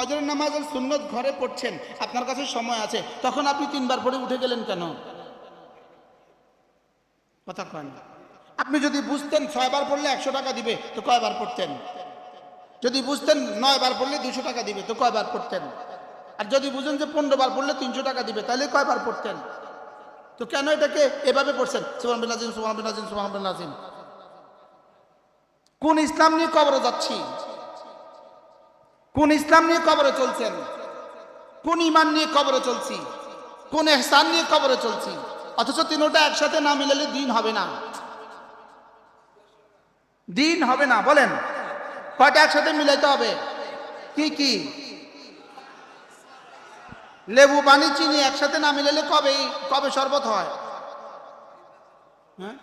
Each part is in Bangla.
ফজরের নামাজের সুন্নত ঘরে পড়ছেন, আপনার কাছে সময় আছে, তখন আপনি 3 বার পড়ে উঠে গেলেন কেন? কথা কয় না। আপনি যদি বুঝতেন 6 বার পড়লে 100 টাকা দিবে, তো কয়বার পড়তেন? যদি বুঝতেন 9 বার পড়লে 200 টাকা দিবে, তো কয়বার পড়তেন? আর যদি বুঝেন যে 15 বার পড়লে 300 টাকা দিবে, তাহলে কয়বার পড়তেন? তো কেন এটাকে এভাবে পড়ছেন, সুবহানাল্লাহ আজিম, সুবহানাল্লাহ আজিম, সুবহানাল্লাহ আজিম? কোন ইসলাম নিয়ে কবরে যাচ্ছি? কোন ইসলাম নিয়ে কবরে চলছেন? কোন ঈমান নিয়ে কবরে চলছি? কোন ইহসান নিয়ে কবরে চলছি? অথচ তিনটা একসাথে না মিলালে দিন হবে না। দিন হবে না। বলেন কয়টা একসাথে মিলাইতে হবে? কি কি? লেবু পানি চিনি একসাথে না মিলালে কবে কবে শরবত হয়? হ্যাঁ,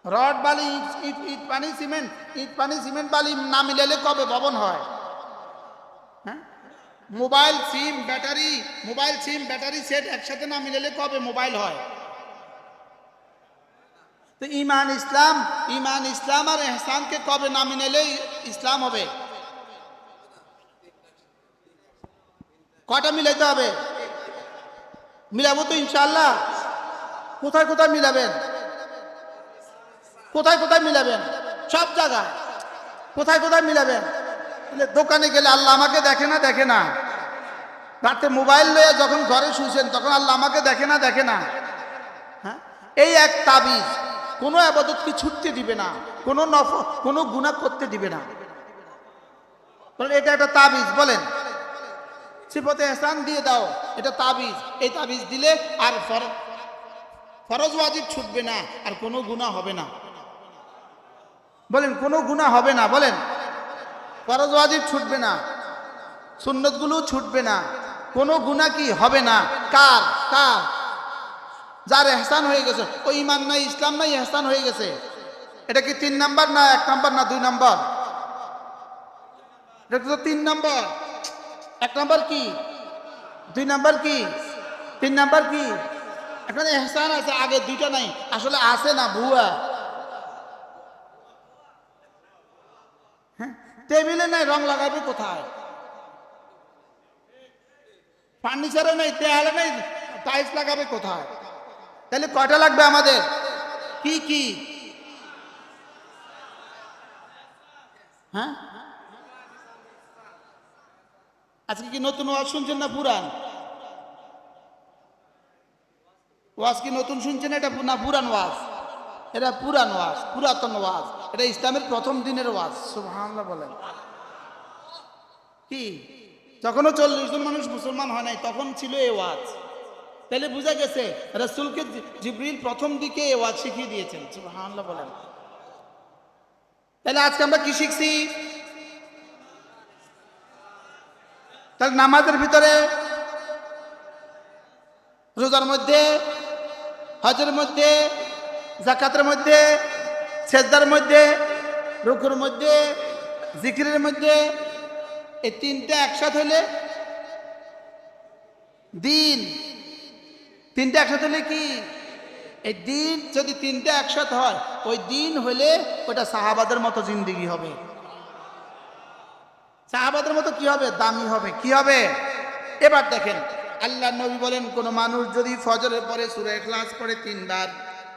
রড বালি ইট ইট পানি সিমেন্ট, ইট পানি সিমেন্ট বালি না মিলালে কবে ভবন হয়? হ্যাঁ, মোবাইল সিম ব্যাটারি সেট একসাথে না মিলালে কবে মোবাইল হয়? তো ঈমান ইসলাম আর ইহসানকে কবে না মিলালে ইসলাম হবে? কয়টা মিলাইতে হবে? মিলাবো তো ইনশাআল্লাহ। কোথায় কোথায় মিলাবেন? কোথায় কোথায় মিলাবেন? সব জায়গায়। কোথায় কোথায় মিলাবেন? দোকানে গেলে আল্লাহ আমাকে দেখে না? রাতে মোবাইল লয়ে যখন ঘরে শুয়েছেন তখন আল্লাহ আমাকে দেখে না? হ্যাঁ, এই এক তাবিজ কোনো ইবাদতকে ছুটতে দিবে না, কোনো গুনাহ করতে দিবে না। বলেন এটা একটা তাবিজ। বলেন সিফতে ইহসান দিয়ে দাও, এটা তাবিজ। এই তাবিজ দিলে আর ফরজ ওয়াজিব ছুটবে না, আর কোনো গুনাহ হবে না। বলেন কোনো গুনাহ হবে না। বলেন ফরজ ওয়াজিব ছুটবে না, সুন্নতগুলো ছুটবে না, কোনো গুনাহ কি হবে না। কার কার? যার ইহসান হয়ে গেছে। ওই ঈমান নাই, ইসলাম নাই, ইহসান হয়ে গেছে। এটা কি 3 নাম্বার না 1 নাম্বার না 2 নাম্বার? এটা তো 3 নাম্বার। 1 নাম্বার কি? 2 নাম্বার কি? 3 নাম্বার কি? এখানে ইহসান আছে, আগে 2টা নাই। আসলে আছে না, ভুয়া। হ্যাঁ, টেবিলে নাই, রং লাগাবে কোথায়? ফার্নিচারে নাই, দেয়ালে নাই, টাইলস লাগাবে কোথায়? তাহলে কয়টা লাগবে আমাদের? কি কি? হ্যাঁ, আজকে কি নতুন ওয়াজ শুনছেন না পুরান ওয়াজ? কি নতুন শুনছেন এটা না পুরান ওয়াজ? এটা পুরান ওয়াজ, পুরাতন ওয়াজ। এটা ইসলামের প্রথম দিনের ওয়াজ। সুবহানাল্লাহ বলেন। কি তখনও 40 জন মানুষ মুসলমান হয় নাই, তখন ছিল এই ওয়াজ। তাহলে বোঝা গেছে রাসূলকে জিবরিল প্রথম দিকে এই ওয়াজ শিখিয়ে দিয়েছেন। সুবহানাল্লাহ বলেন। তাহলে আজকে আমরা কি শিখছি? তাহলে নামাজের ভিতরে, রোজার মধ্যে, হজের মধ্যে, যাকাতের মধ্যে, সেজদার মধ্যে, রুকুর মধ্যে, জিকিরের মধ্যে, এই 3টা একসাথে হলে দিন। 3টা একসাথে হলে কি? এই দিন যদি 3টা একসাথে হয়, ওই দিন হলে ওটা সাহাবাদের মতো জিন্দেগি হবে। সাহাবাদের মতো কি হবে? দামি হবে। কি হবে? এবার দেখেন, আল্লাহ নবী বলেন কোন মানুষ যদি ফজরের পরে সূরা ইখলাস পড়ে 3 বার,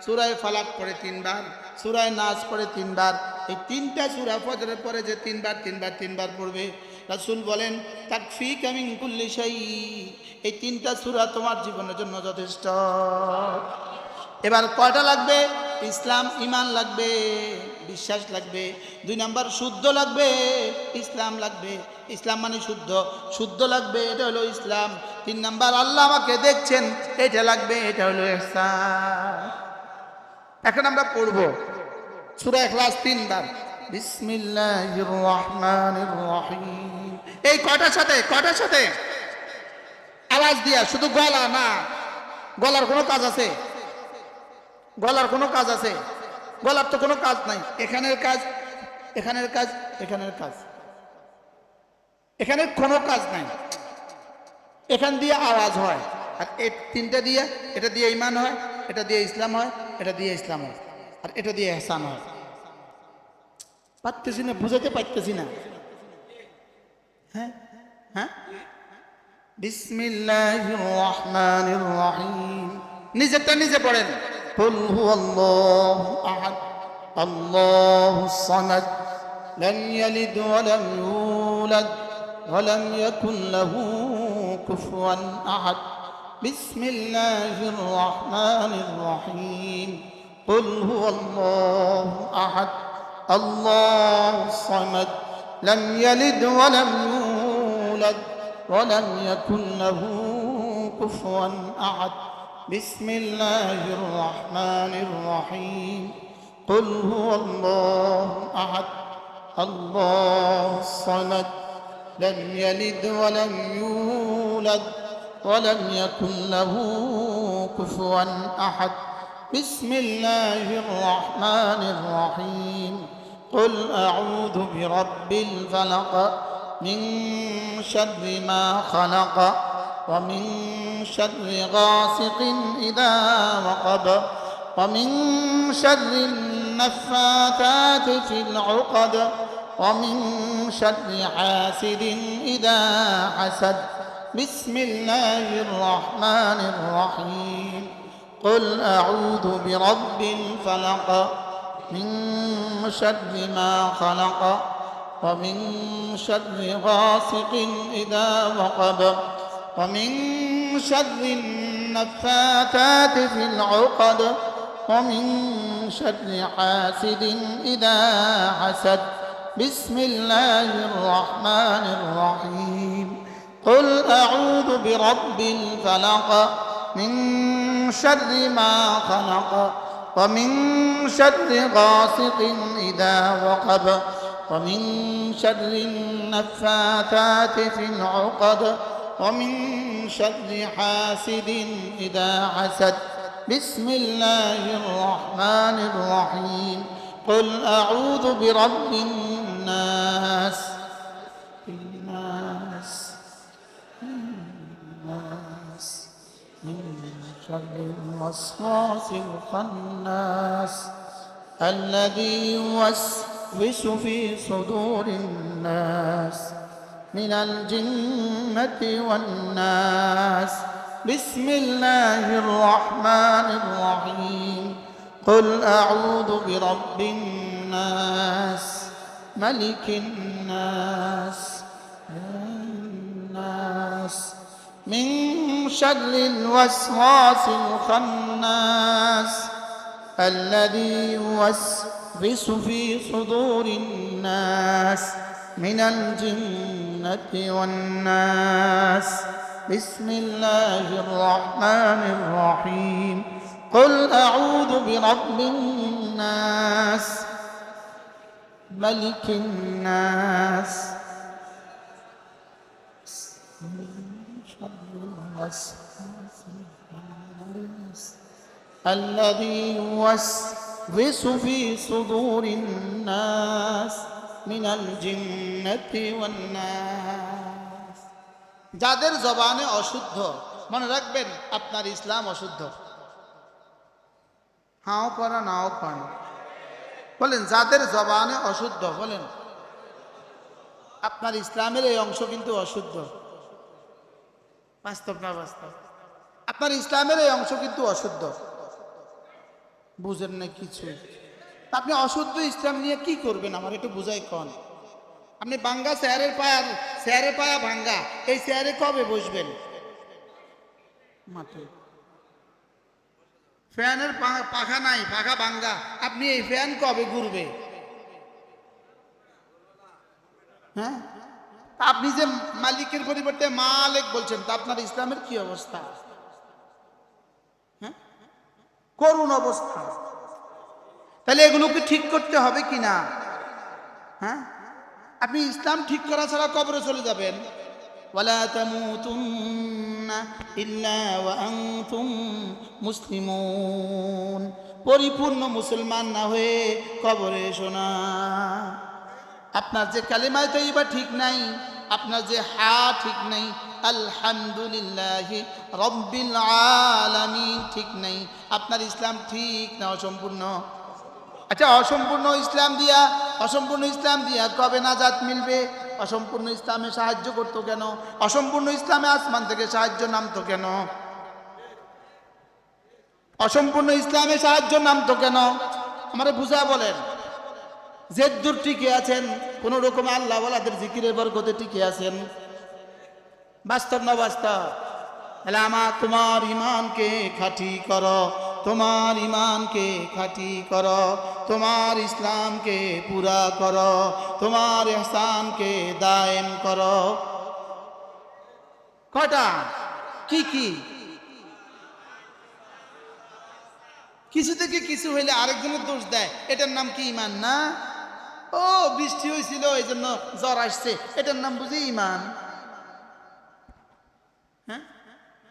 সূরা ফালাক পড়ে 3 বার, সূরা নাস পড়ে 3 বার, এই 3টা সূরা ফজরের পরে যে 3 বার পড়বে, রাসূল বলেন তাকফিকা মিন কুল্লি শাই, এই 3টা সূরা তোমার জীবনের জন্য যথেষ্ট। এবার কয়টা লাগবে? ইসলাম ঈমান লাগবে, বিশ্বাস লাগবে। 2 নাম্বার শুদ্ধ লাগবে, ইসলাম লাগবে। ইসলাম মানে শুদ্ধ, শুদ্ধ লাগবে, এটা হলো ইসলাম। 3 নাম্বার আল্লাহ আমাকে দেখছেন, এটা লাগবে, এটা হলো ইহসান। এখন আমরা পড়ব সূরা ইখলাস 3 বার। বিসমিল্লাহির রহমানির রহিম। এই কয়টার সাথে? আওয়াজ দিয়া, শুধু গলা না। গলার কোনো কাজ আছে? গলার কোনো কাজ আছে? গলার তো কোনো কাজ নাই। এখানের কাজ, এখানের কাজ, এখানের কাজ, এখানের কোনো কাজ নাই। এখান দিয়ে আওয়াজ হয়, আর এই 3টা দিয়ে, এটা দিয়ে ঈমান হয়, এটা দিয়ে ইসলাম হয়, এটা দিয়ে ইসলাম হয়, আর এটা দিয়ে ইহসান হয়। পারতেছি না, বুঝাতে পারতেছি না। হ্যাঁ, হ্যাঁ, বিসমিল্লাহির রহমানির রহিম। নিজেরটা নিজে পড়েন। কুল হুয়াল্লাহু আহাদ আল্লাহুস সামাদ লাম ইয়ালিদ ওয়া লাম ইউলাদ ওয়া লাম ইয়াকুল লাহু কুফুয়ান আহাদ। বিসমিল্লাহির রহমানির রহিম। কুল হুয়াল্লাহু আহাদ আল্লাহুস সামাদ লাম ইয়ালিদ ওয়া লাম ইউলাদ ولم يكن له كفوا أحد بسم الله الرحمن الرحيم قل هو الله أحد الله الصمد لم يلد ولم يولد ولم يكن له كفوا أحد بسم الله الرحمن الرحيم قل أعوذ برب الفلق من شر ما خلق ومن شر غاسق إذا وقب ومن شر النفاثات في العقد ومن شر حاسد إذا حسد بسم الله الرحمن الرحيم قل أعوذ برب الفلق من شر ما خلق ومن شر غاسق إذا وقب ومن شر النفاثات في العقد ومن شر حاسد إذا حسد بسم الله الرحمن الرحيم قل أعوذ برب الفلق من شر ما خلق ومن شر غاسق إذا وقب ومن شر النفاثات في العقد ومن شر حاسد إذا حسد بسم الله الرحمن الرحيم قل أعوذ برب الناس من شر الوسواس الخناس الذي يوسوس في صدور الناس من الجنة والناس بسم الله الرحمن الرحيم قل أعوذ برب الناس ملك الناس الناس من شر الوسواس الخناس الذي يوسوس في صدور الناس من الجنة والناس بسم الله الرحمن الرحيم قل أعوذ برب الناس ملك الناس الذي يوسوس في صدور الناس من الجنة والناس যাদের জবানে অশুদ্ধ মনে রাখবেন আপনার ইসলাম অশুদ্ধ হাও পড়া নাও পড়া বলেন যাদের জবানে অশুদ্ধ বলেন আপনার ইসলামের এই অংশ কিন্তু অশুদ্ধ বাস্তব না বাস্তব আপনার ইসলামের এই অংশ কিন্তু অশুদ্ধ বুঝেন না কিছু আপনি অশুদ্ধ ইসলাম নিয়ে কি করবেন আমার একটু বুঝাই কন আপনি ভাঙ্গা চেয়ারের পায়া ভাঙ্গা এই চেয়ারে কবে বসবেন মাত্র ফ্যানের পাখা নাই পাখা ভাঙ্গা আপনি এই ফ্যান কবে ঘুরবে হ্যাঁ আপনি যে মালিকের পরিবর্তে মালিক বলছেন তা আপনার ইসলামের কি অবস্থা হ্যাঁ করুণ অবস্থা তাহলে এগুলোকে ঠিক করতে হবে কি না হ্যাঁ আপনি ইসলাম ঠিক করা ছাড়া কবরে চলে যাবেন ওয়ালা তামুতুন্না ইল্লা ওয়া আনতুম মুসলিমুন পরিপূর্ণ মুসলমান না হয়ে কবরে এসো না আপনার যে কালিমা তাইয়্যিবা ঠিক নাই আপনার যে হা ঠিক নাই আলহামদুলিল্লাহি রাব্বিল আলামিন ঠিক নাই আপনার ইসলাম ঠিক না অসম্পূর্ণ আচ্ছা অসম্পূর্ণ ইসলাম দিয়া কবে নাজাত মিলবে অসম্পূর্ণ ইসলামে সাহায্য করতো কেন? অসম্পূর্ণ ইসলামে আসমান থেকে সাহায্য নামতো কেন? অসম্পূর্ণ ইসলামে সাহায্য নামতো কেন? আমারে বুঝা বলেন। যে দূর টিকে আছেন কোন রকম আল্লাহ ওয়ালাদের জিকিরের বরকতে টিকে আছেন। বাস্তব না বাস্তব? তাহলে তোমার ইমানকে খাঁটি করো, তোমার ইমানকে খাঁটি করো, তোমার ইসলামকে পুরা করো, তোমার ইহসানকে দায়েম করো। কয়টা? কি কি? কিছু থেকে কিছু হইলে আরেকজনের দোষ দেয়, এটার নাম কি ইমান না? ও বৃষ্টি হয়েছিল এই জন্য জ্বর আসছে, এটার নাম বুঝি ইমান? হ্যাঁ,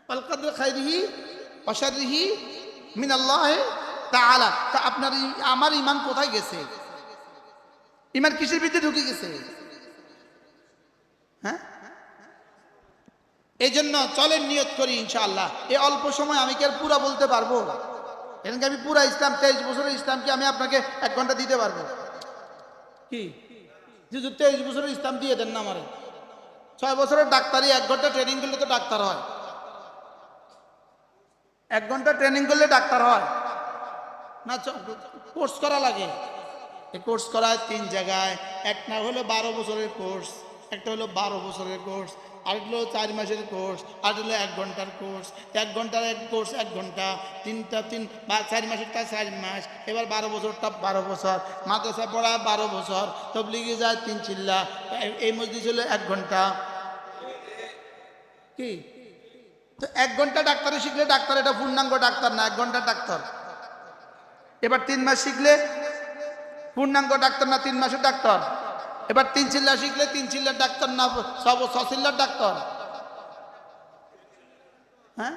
আল কদর খাইরিহি ওয়া শাররিহি মিনাল্লাহ তাআলা। তা আপনার আমার ইমান কোথায় গেছে? ইমান কিসের ভিতরে ঢুকে গেছে? হ্যাঁ, এই জন্য চলেন নিয়ত করি ইনশাআল্লাহ এই অল্প সময় আমি কি আর পুরা বলতে পারবো? এখানে আমি পুরা ইসলাম 23 বছরের ইসলাম কি আমি আপনাকে 1 ঘন্টা দিতে পারবো? কি যে 23 বছরের ইসলাম দিয়ে দেন না আমারে? 6 বছরের ডাক্তারি 1 ঘন্টা ট্রেনিং করলে তো ডাক্তার হয়। 1 ঘন্টা ট্রেনিং করলে ডাক্তার হয় না? কোর্স করা লাগে। এই কোর্স করা 3 জায়গায়। একটা হলো 12 বছরের কোর্স, একটা হলো 12 বছরের কোর্স, আরেকটা হলো 4 মাসের কোর্স, আর হলো 1 ঘন্টার কোর্স। 1 ঘন্টার এক কোর্স 1 ঘন্টা, 4 মাসেরটা 4 মাস, এবার 12 বছরটা 12 বছর। মাদ্রাসা পড়া 12 বছর, তবলিগে যায় 3 চিল্লা, এই মসজিদ হলো 1 ঘন্টা। কি তো 1 ঘন্টা ডাক্তারি শিখলে ডাক্তার, এটা পূর্ণাঙ্গ ডাক্তার না, 1 ঘন্টা ডাক্তার। এবার 3 মাস শিখলে পূর্ণাঙ্গ ডাক্তার না, 3 মাসের ডাক্তার। এবার 3 চিল্লা শিখলে 3 চিল্লার ডাক্তার না, 6 চিল্লার ডাক্তার। হ্যাঁ,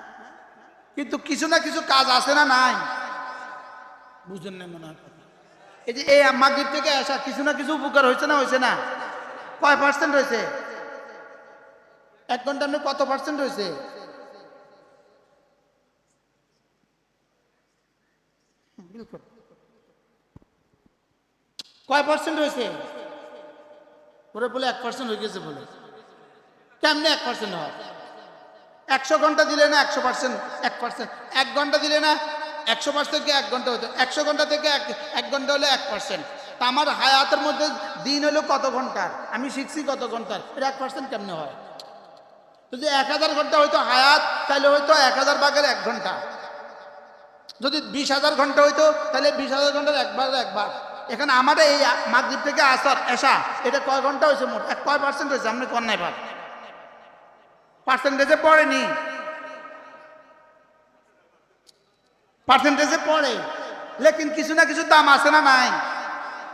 কিন্তু কিছু না কিছু কাজ আছে না নাই? বুঝেন না মনে হয়। এই যে এই মাগরিব থেকে আসা কিছু না কিছু উপকার হয়েছে না হয়েছে না? কয় পার্সেন্ট হয়েছে? 1 ঘন্টা আপনি কত পার্সেন্ট হয়েছে? কয় পার্সেন্ট হয়েছে? ওরা বলে 1% হয়ে গেছে বলে। কেমনে 1% হয়? 100 ঘন্টা দিলে না 100%, 1%। 1 ঘন্টা দিলে না 100% থেকে 1 ঘন্টা হতো, 100 ঘন্টা থেকে 1 ঘন্টা হলে 1%। তা আমার হায়াতের মধ্যে দিন হলো কত ঘন্টার, আমি শিখছি কত ঘন্টার, এটা 1% কেমনে হয়? যদি 1000 ঘন্টা হইতো হায়াত, তাহলে হয়তো 1000 ভাগের 1 ঘন্টা। যদি 20,000 ঘন্টা হইতো তাহলে 20,000 ঘন্টার একবার। এখানে আমাদের এই মাগরিব থেকে আসর এশা এটা কয় ঘন্টা হয়েছে মোট? কয় পার্সেন্ট হয়েছে? আপনি কোন নাই ভাব পার্সেন্টেজে পড়েনি, পার্সেন্টেজে পড়ে, লেকিন কিছু না কিছু দাম আছে না নাই?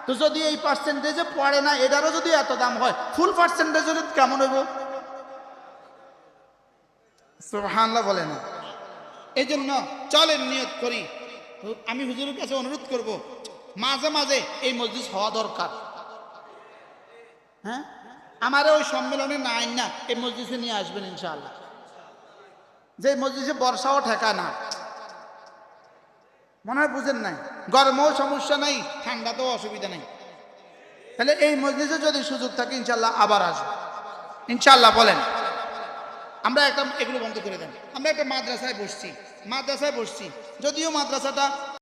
তো যদি এই পার্সেন্টেজে পড়ে না, এটারও যদি এত দাম হয়, ফুল পার্সেন্টেজ হলে কেমন হইব? সুবহানাল্লাহ বলে না। এই জন্য চলেন নিয়ত করি। আমি হুজুরের কাছে অনুরোধ করব, মাঝে মাঝে এই মজলিস হওয়া দরকার। হ্যাঁ, আমার ওই সম্মেলনে নাই না, এই মজলিসে নিয়ে আসবেন ইনশাআল্লাহ। যে মজলিসে বর্ষাও ঠেকা না, মনে হয় বুঝেন নাই, গরমেও সমস্যা নাই, ঠান্ডাতেও অসুবিধা নেই। তাহলে এই মজলিসে যদি সুযোগ থাকে ইনশাআল্লাহ আবার আসবো ইনশাআল্লাহ। বলেন, আমরা একটা এগুলো বন্ধ করে দেন। আমরা একটা মাদ্রাসায় বসছি, যদিও মাদ্রাসাটা